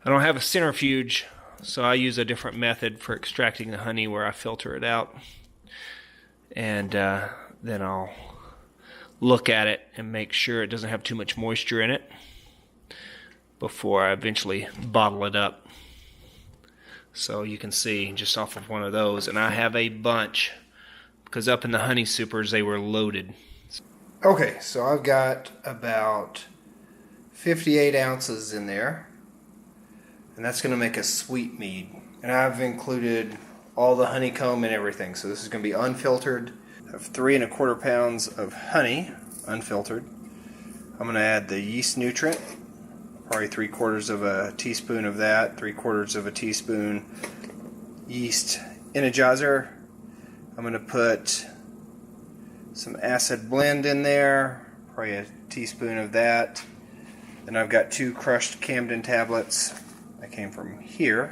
I don't have a centrifuge, so I use a different method for extracting the honey where I filter it out. And then I'll look at it and make sure it doesn't have too much moisture in it before I eventually bottle it up. So you can see just off of one of those, and I have a bunch because up in the honey supers they were loaded. Okay, so I've got about 58 ounces in there, and that's going to make a sweet mead. And I've included all the honeycomb and everything, so this is going to be unfiltered. I have 3¼ pounds of honey, unfiltered. I'm going to add the yeast nutrient, probably 3/4 of a teaspoon of that, 3/4 of a teaspoon yeast energizer. I'm going to put some acid blend in there, probably a teaspoon of that. Then I've got 2 crushed Camden tablets that came from here.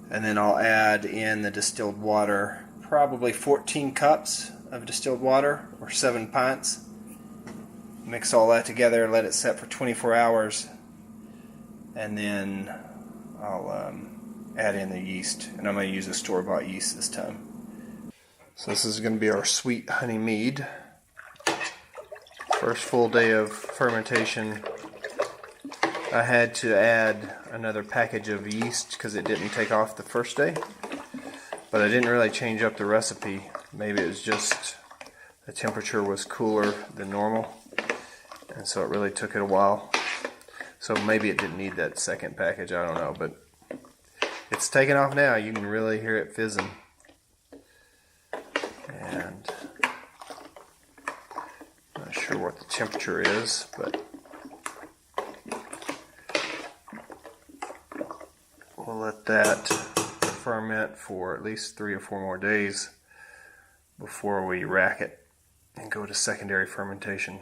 And then I'll add in the distilled water, probably 14 cups of distilled water, or 7 pints. Mix all that together, let it set for 24 hours, and then I'll add in the yeast. And I'm going to use a store-bought yeast this time. So this is going to be our sweet honey mead. First full day of fermentation. I had to add another package of yeast because it didn't take off the first day. But I didn't really change up the recipe. Maybe it was just the temperature was cooler than normal, and so it really took it a while. So maybe it didn't need that second package, I don't know. But it's taking off now. You can really hear it fizzing. And not sure what the temperature is, but we'll let that ferment for at least 3 or 4 more days before we rack it and go to secondary fermentation.